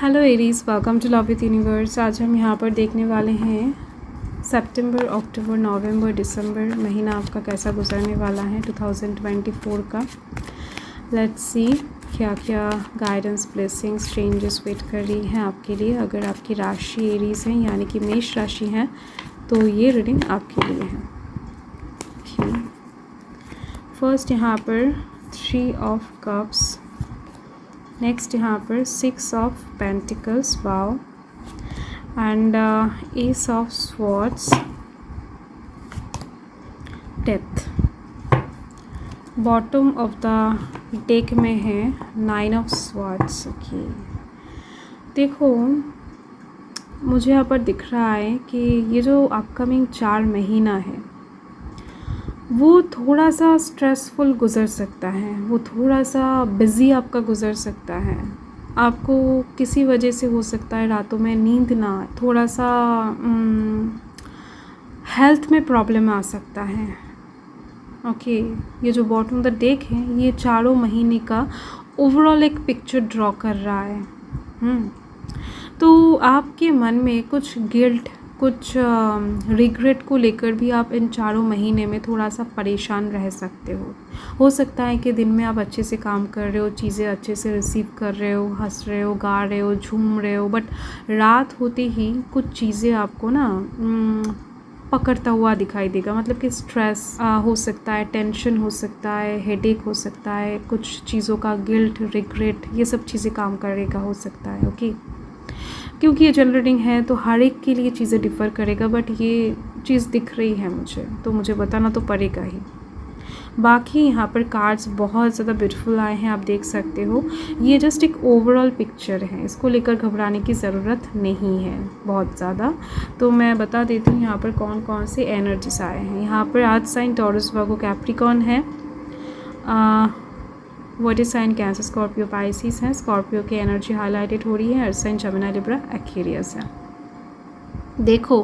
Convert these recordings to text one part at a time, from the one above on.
Hello Aries, welcome to love with universe. आज हम यहाँ पर देखने वाले हैं सितंबर, अक्टूबर, नवंबर, दिसंबर महीना आपका कैसा गुजरने वाला है 2024 का। लेट्स सी क्या क्या गाइडेंस, ब्लेसिंग्स, चेंजेस वेट कर रही हैं आपके लिए। अगर आपकी राशि एरीज हैं यानी कि मेष राशि हैं तो ये रीडिंग आपके लिए है। फर्स्ट यहाँ पर 3 ऑफ कप्स, नेक्स्ट यहाँ पर 6 of pentacles, wow, and S of swords, death. Bottom of the deck में है 9 ऑफ स्वॉर्ड्स। ओके, देखो मुझे यहाँ पर दिख रहा है कि ये जो अपकमिंग 4 महीना है वो थोड़ा सा स्ट्रेसफुल गुज़र सकता है, वो थोड़ा सा बिज़ी आपका गुज़र सकता है। आपको किसी वजह से हो सकता है रातों में नींद ना आए, थोड़ा सा हेल्थ में प्रॉब्लम आ सकता है। ओके, ये जो बॉटम द डेक है ये 4 महीने का ओवरऑल एक पिक्चर ड्रॉ कर रहा है। तो आपके मन में कुछ गिल्ट, कुछ रिग्रेट को लेकर भी आप इन 4 महीने में थोड़ा सा परेशान रह सकते हो सकता है कि दिन में आप अच्छे से काम कर रहे हो, चीज़ें अच्छे से रिसीव कर रहे हो, हंस रहे हो, गा रहे हो, झूम रहे हो, बट रात होते ही कुछ चीज़ें आपको ना पकड़ता हुआ दिखाई देगा। मतलब कि स्ट्रेस हो सकता है, टेंशन हो सकता है, हेडेक हो सकता है, कुछ चीज़ों का गिल्ट, रिग्रेट, ये सब चीज़ें काम करेगा हो सकता है। ओके, क्योंकि ये जनरल रीडिंग है तो हर एक के लिए चीज़ें डिफ़र करेगा, बट ये चीज़ दिख रही है मुझे तो मुझे बताना तो पड़ेगा ही। बाकी यहाँ पर कार्ड्स बहुत ज़्यादा ब्यूटीफुल आए हैं, आप देख सकते हो। ये जस्ट एक ओवरऑल पिक्चर है, इसको लेकर घबराने की ज़रूरत नहीं है बहुत ज़्यादा। तो मैं बता देती हूँ यहाँ पर कौन कौन से एनर्जीज आए हैं। यहाँ पर आज साइन टॉरस, वर्गो, कैप्रिकॉर्न है। Water sign Cancer, Scorpio, Pisces है। स्कॉर्पियो की एनर्जी हाईलाइटेड हो रही है। Earth sign Gemini, Libra, Aquarius है। देखो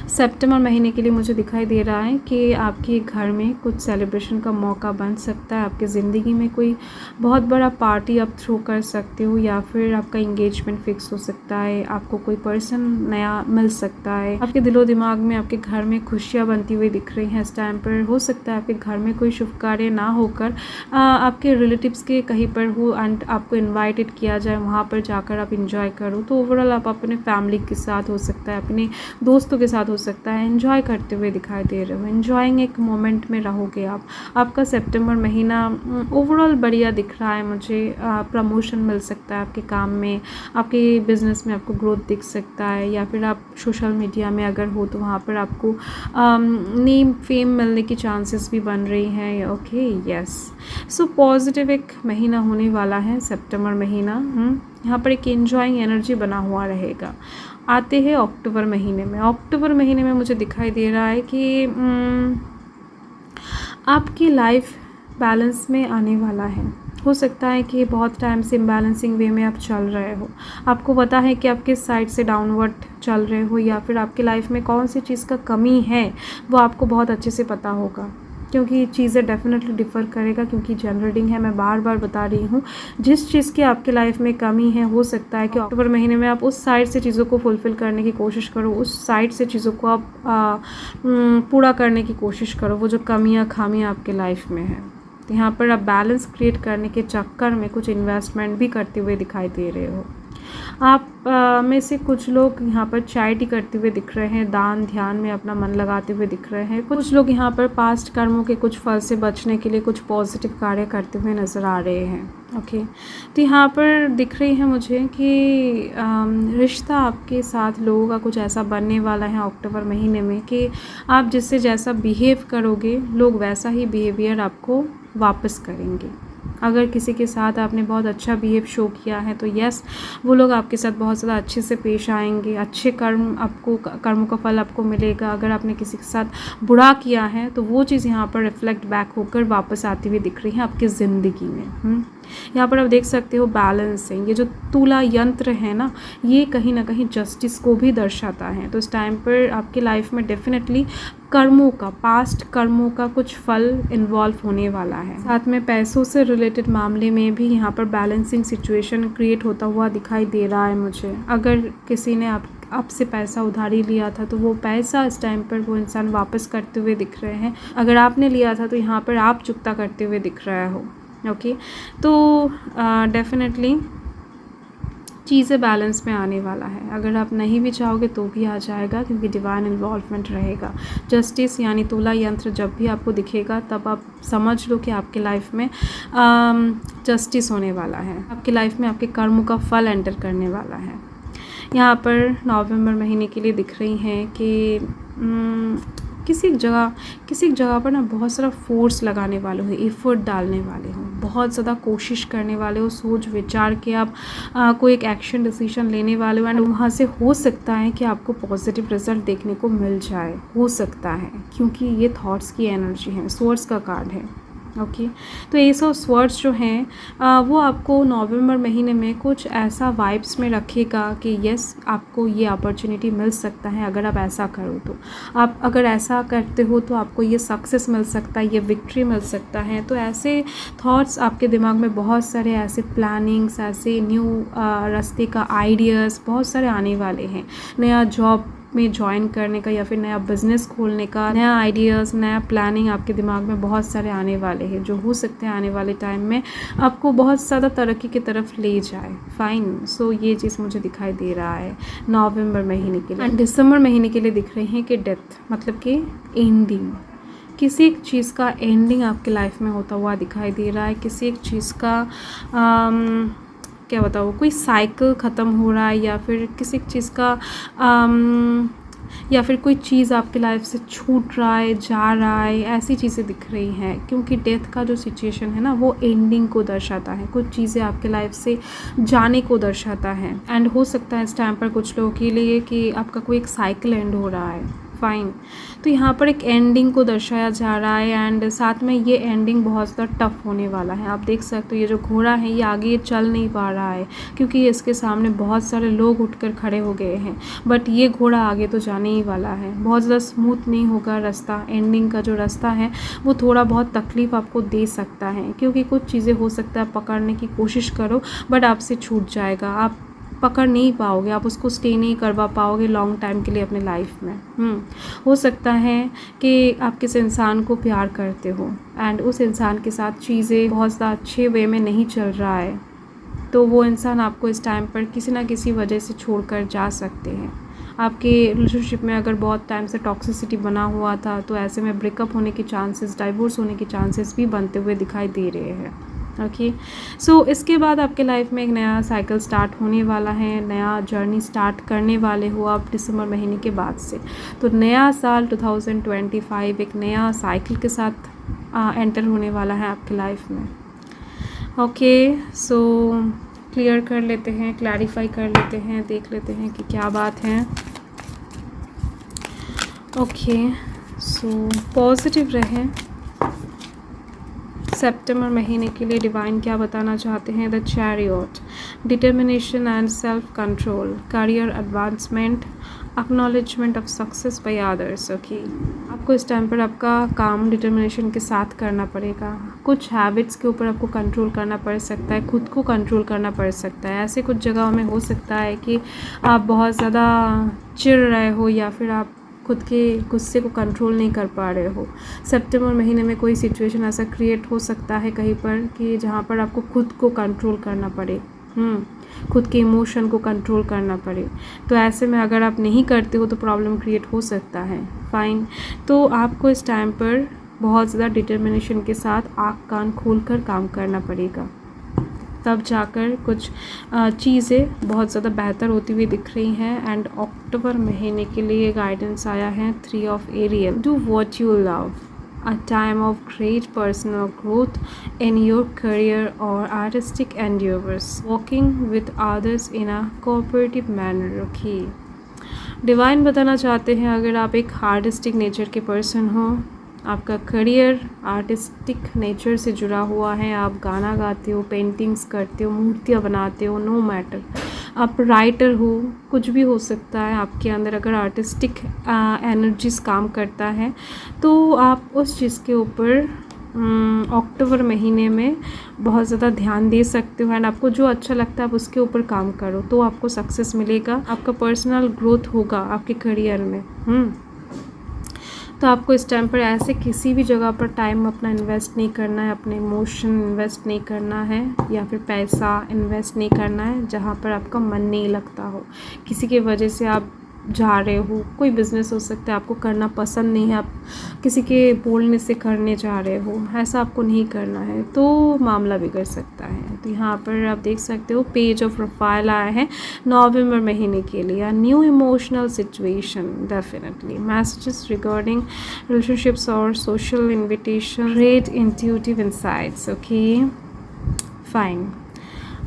सितंबर महीने के लिए मुझे दिखाई दे रहा है कि आपके घर में कुछ सेलिब्रेशन का मौका बन सकता है। आपकी ज़िंदगी में कोई बहुत बड़ा पार्टी आप थ्रो कर सकते हो, या फिर आपका इंगेजमेंट फिक्स हो सकता है, आपको कोई पर्सन नया मिल सकता है। आपके दिलो दिमाग में आपके घर में खुशियाँ बनती हुई दिख रही हैं इस टाइम पर। हो सकता है आपके घर में कोई शुभ कार्य ना होकर आपके रिलेटिव्स के कहीं पर हो एंड आपको इन्वाइटेड किया जाए, वहाँ पर जाकर आप इंजॉय करो। तो ओवरऑल आप अपने फैमिली के साथ हो सकता है, अपने दोस्तों के साथ हो सकता है, एंजॉय करते हुए दिखाई दे रहे हो, एंजॉइंग एक मोमेंट में रहोगे आप। आपका सितंबर महीना ओवरऑल बढ़िया दिख रहा है मुझे। प्रमोशन मिल सकता है आपके काम में, आपके बिजनेस में आपको ग्रोथ दिख सकता है, या फिर आप सोशल मीडिया में अगर हो तो वहाँ पर आपको नेम, फेम मिलने की चांसेस भी बन रही हैं। ओके, यस, सो पॉजिटिव एक महीना होने वाला है सितंबर महीना। यहाँ पर एक एंजॉइंग एनर्जी बना हुआ रहेगा। आते हैं अक्टूबर महीने में। अक्टूबर महीने में मुझे दिखाई दे रहा है कि आपकी लाइफ बैलेंस में आने वाला है। हो सकता है कि बहुत टाइम से इम्बैलेंसिंग वे में आप चल रहे हो, आपको पता है कि आप किस साइड से डाउनवर्ड चल रहे हो, या फिर आपकी लाइफ में कौन सी चीज़ का कमी है वो आपको बहुत अच्छे से पता होगा, क्योंकि चीज़ें डेफिनेटली डिफ़र करेगा। क्योंकि जनरल रीडिंग है, मैं बार बार बता रही हूँ, जिस चीज़ की आपके लाइफ में कमी है हो सकता है कि अक्टूबर महीने में आप उस साइड से चीज़ों को फुलफ़िल करने की कोशिश करो, उस साइड से चीज़ों को आप पूरा करने की कोशिश करो, वो जो कमियाँ, खामियाँ आपके लाइफ में हैं। तो यहाँ पर आप बैलेंस क्रिएट करने के चक्कर में कुछ इन्वेस्टमेंट भी करते हुए दिखाई दे रहे हो। आप में से कुछ लोग यहाँ पर चैरिटी करते हुए दिख रहे हैं, दान ध्यान में अपना मन लगाते हुए दिख रहे हैं। कुछ लोग यहाँ पर पास्ट कर्मों के कुछ फल से बचने के लिए कुछ पॉजिटिव कार्य करते हुए नज़र आ रहे हैं। ओके, तो यहाँ पर दिख रही है मुझे कि रिश्ता आपके साथ लोगों का कुछ ऐसा बनने वाला है अक्टूबर महीने में कि आप जिससे जैसा बिहेव करोगे लोग वैसा ही बिहेवियर आपको वापस करेंगे। अगर किसी के साथ आपने बहुत अच्छा बिहेव शो किया है तो यस, वो लोग आपके साथ बहुत ज़्यादा अच्छे से पेश आएंगे, अच्छे कर्मों का फल आपको मिलेगा। अगर आपने किसी के साथ बुरा किया है तो वो चीज़ यहाँ पर रिफ्लेक्ट बैक होकर वापस आती हुई दिख रही है आपकी ज़िंदगी में। यहाँ पर आप देख सकते हो बैलेंसिंग, ये जो तुला यंत्र है ना, ये कहीं ना कहीं जस्टिस को भी दर्शाता है। तो इस टाइम पर आपकी लाइफ में डेफिनेटली कर्मों का, पास्ट कर्मों का कुछ फल इन्वॉल्व होने वाला है। साथ में पैसों से रिलेटेड मामले में भी यहाँ पर बैलेंसिंग सिचुएशन क्रिएट होता हुआ दिखाई दे रहा है मुझे। अगर किसी ने आपसे पैसा उधारी लिया था तो वो पैसा इस टाइम पर वो इंसान वापस करते हुए दिख रहे हैं। अगर आपने लिया था तो यहाँ पर आप चुकता करते हुए दिख रहे हो। ओके, तो डेफिनेटली चीज़ें बैलेंस में आने वाला है। अगर आप नहीं भी चाहोगे तो भी आ जाएगा, क्योंकि डिवाइन इन्वॉल्वमेंट रहेगा। जस्टिस यानी तुला यंत्र जब भी आपको दिखेगा तब आप समझ लो कि आपके लाइफ में जस्टिस होने वाला है, आपकी लाइफ में आपके कर्मों का फल एंटर करने वाला है। यहाँ पर नवंबर महीने के लिए दिख रही हैं कि किसी एक जगह पर ना बहुत सारा फोर्स लगाने वाले हो, एफर्ट डालने वाले हो, बहुत ज़्यादा कोशिश करने वाले हो, सोच विचार के आप कोई एक एक्शन डिसीजन लेने वाले हो। एंड वहाँ से हो सकता है कि आपको पॉजिटिव रिजल्ट देखने को मिल जाए, हो सकता है, क्योंकि ये थॉट्स की एनर्जी है, सोर्स का कार्ड है। ओके, तो एस ऑफ स्वर्ड्स जो हैं वो आपको नवंबर महीने में कुछ ऐसा वाइब्स में रखेगा कि यस, आपको ये अपॉर्चुनिटी मिल सकता है अगर आप ऐसा करो तो। आप अगर ऐसा करते हो तो आपको ये सक्सेस मिल सकता है, ये विक्ट्री मिल सकता है। तो ऐसे थॉट्स आपके दिमाग में बहुत सारे ऐसे प्लानिंग्स, ऐसे न्यू रास्ते का आइडियाज़ बहुत सारे आने वाले हैं। नया जॉब में ज्वाइन करने का या फिर नया बिजनेस खोलने का नया आइडियाज़, नया प्लानिंग आपके दिमाग में बहुत सारे आने वाले हैं, जो हो सकते हैं आने वाले टाइम में आपको बहुत ज़्यादा तरक्की की तरफ ले जाए। फाइन, सो ये चीज़ मुझे दिखाई दे रहा है नवंबर महीने के लिए। एंड दिसंबर महीने के लिए दिख रही हैं कि डेथ, मतलब कि एंडिंग, किसी एक चीज़ का एंडिंग आपके लाइफ में होता हुआ दिखाई दे रहा है। किसी एक चीज़ का क्या बताओ, कोई साइकिल ख़त्म हो रहा है, या फिर किसी चीज़ का या फिर कोई चीज़ आपकी लाइफ से छूट रहा है, जा रहा है, ऐसी चीज़ें दिख रही हैं। क्योंकि डेथ का जो सिचुएशन है ना, वो एंडिंग को दर्शाता है, कुछ चीज़ें आपके लाइफ से जाने को दर्शाता है। एंड हो सकता है इस टाइम पर कुछ लोगों के लिए कि आपका कोई एक साइकिल एंड हो रहा है। फाइन, तो यहाँ पर एक एंडिंग को दर्शाया जा रहा है। एंड साथ में ये एंडिंग बहुत ज़्यादा टफ होने वाला है। आप देख सकते हो ये जो घोड़ा है ये आगे चल नहीं पा रहा है, क्योंकि इसके सामने बहुत सारे लोग उठकर खड़े हो गए हैं। बट ये घोड़ा आगे तो जाने ही वाला है, बहुत ज़्यादा स्मूथ नहीं होगा रास्ता। एंडिंग का जो रास्ता है वो थोड़ा बहुत तकलीफ़ आपको दे सकता है, क्योंकि कुछ चीज़ें हो सकता है पकड़ने की कोशिश करो बट आपसे छूट जाएगा, आप पकड़ नहीं पाओगे, आप उसको स्टे नहीं करवा पाओगे लॉन्ग टाइम के लिए अपने लाइफ में। हो सकता है कि आप किस इंसान को प्यार करते हो एंड उस इंसान के साथ चीज़ें बहुत ज़्यादा अच्छे वे में नहीं चल रहा है, तो वो इंसान आपको इस टाइम पर किसी ना किसी वजह से छोड़कर जा सकते हैं। आपके रिलेशनशिप में अगर बहुत टाइम से टॉक्सिसिटी बना हुआ था तो ऐसे में ब्रेकअप होने के चांसेस, डाइवोर्स होने के चांसेस भी बनते हुए दिखाई दे रहे हैं। ओके, सो इसके बाद आपके लाइफ में एक नया साइकिल स्टार्ट होने वाला है, नया जर्नी स्टार्ट करने वाले हो आप दिसंबर महीने के बाद से। तो नया साल 2025 एक नया साइकिल के साथ एंटर होने वाला है आपकी लाइफ में। ओके, सो क्लियर कर लेते हैं, क्लैरिफाई कर लेते हैं, देख लेते हैं कि क्या बात है। ओके, सो पॉजिटिव रहें। सितंबर महीने के लिए डिवाइन क्या बताना चाहते हैं? The chariot, determination and self control, career advancement, acknowledgement of success by others. Okay, आपको इस टाइम पर आपका काम डिटर्मिनेशन के साथ करना पड़ेगा। कुछ हैबिट्स के ऊपर आपको कंट्रोल करना पड़ सकता है, खुद को कंट्रोल करना पड़ सकता है। ऐसे कुछ जगहों में हो सकता है कि आप बहुत ज़्यादा चिढ़ रहे हो या फिर आप खुद के गुस्से को कंट्रोल नहीं कर पा रहे हो। सितंबर महीने में कोई सिचुएशन ऐसा क्रिएट हो सकता है कहीं पर कि जहाँ पर आपको खुद को कंट्रोल करना पड़े, खुद के इमोशन को कंट्रोल करना पड़े। तो ऐसे में अगर आप नहीं करते हो तो प्रॉब्लम क्रिएट हो सकता है। फाइन, तो आपको इस टाइम पर बहुत ज़्यादा डिटर्मिनेशन के साथ आँख कान खोल कर काम करना पड़ेगा, तब जाकर कुछ चीज़ें बहुत ज़्यादा बेहतर होती हुई दिख रही हैं। एंड अक्टूबर महीने के लिए गाइडेंस आया है 3 of aerial, do what you love, a time of great personal growth in your career or artistic endeavors, working with others in a cooperative manner। Okay, divine बताना चाहते हैं अगर आप एक आर्टिस्टिक नेचर के पर्सन हो आपका करियर आर्टिस्टिक नेचर से जुड़ा हुआ है, आप गाना गाते हो, पेंटिंग्स करते हो, मूर्तियाँ बनाते हो, नो मैटर, आप राइटर हो, कुछ भी हो सकता है आपके अंदर। अगर आर्टिस्टिक एनर्जीज काम करता है तो आप उस चीज़ के ऊपर अक्टूबर महीने में बहुत ज़्यादा ध्यान दे सकते हो एंड आपको जो अच्छा लगता है आप उसके ऊपर काम करो तो आपको सक्सेस मिलेगा, आपका पर्सनल ग्रोथ होगा आपके करियर में। तो आपको इस टाइम पर ऐसे किसी भी जगह पर टाइम अपना इन्वेस्ट नहीं करना है, अपने इमोशन इन्वेस्ट नहीं करना है या फिर पैसा इन्वेस्ट नहीं करना है जहाँ पर आपका मन नहीं लगता हो, किसी की वजह से आप जा रहे हो, कोई बिज़नेस हो सकता है आपको करना पसंद नहीं है, आप किसी के बोलने से करने जा रहे हो, ऐसा आपको नहीं करना है तो मामला बिगड़ सकता है। तो यहाँ पर आप देख सकते हो पेज ऑफ प्रोफाइल आया है नवंबर महीने के लिए। New emotional situation, definitely messages regarding relationships और social invitation, red intuitive insights. Okay fine.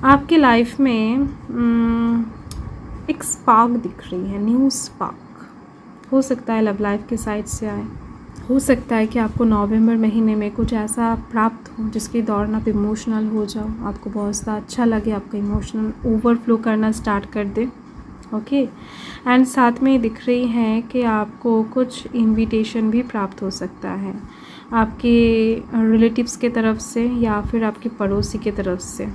आपके लाइफ में एक स्पार्क दिख रही है, न्यू स्पार्क। हो सकता है लव लाइफ के साइड से आए, हो सकता है कि आपको नवंबर महीने में कुछ ऐसा प्राप्त हो जिसके दौरान आप इमोशनल हो जाओ, आपको बहुत ज़्यादा अच्छा लगे, आपका इमोशनल ओवरफ्लो करना स्टार्ट कर दे। ओके एंड साथ में दिख रही है कि आपको कुछ इनविटेशन भी प्राप्त हो सकता है आपके रिलेटिव्स के तरफ से या फिर आपके पड़ोसी के तरफ से।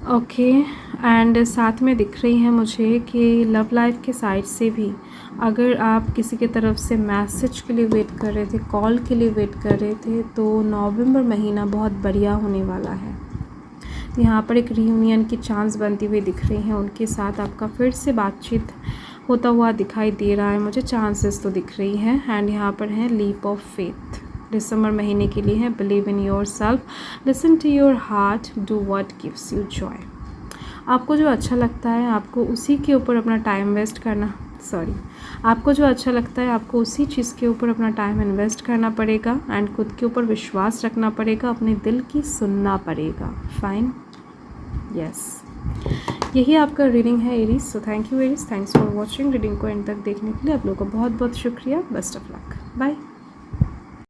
ओके एंड साथ में दिख रही है मुझे कि लव लाइफ के साइड से भी अगर आप किसी के तरफ से मैसेज के लिए वेट कर रहे थे, कॉल के लिए वेट कर रहे थे तो नवंबर महीना बहुत बढ़िया होने वाला है। तो यहाँ पर एक रीयूनियन की चांस बनती हुई दिख रही हैं, उनके साथ आपका फिर से बातचीत होता हुआ दिखाई दे रहा है मुझे, चांसेस तो दिख रही हैं। एंड यहाँ पर है लीप ऑफ फेथ, दिसंबर महीने के लिए है। Believe in your self, listen to your heart, do what gives you joy. आपको जो अच्छा लगता है आपको उसी के ऊपर अपना टाइम वेस्ट करना, आपको जो अच्छा लगता है आपको उसी चीज़ के ऊपर अपना टाइम इन्वेस्ट करना पड़ेगा एंड खुद के ऊपर विश्वास रखना पड़ेगा, अपने दिल की सुनना पड़ेगा। फाइन, यस, यही आपका रीडिंग है Aries. So thank you Aries, thanks for watching. Reading को एंड तक देखने के लिए आप लोगों का बहुत बहुत शुक्रिया। Best of luck, bye.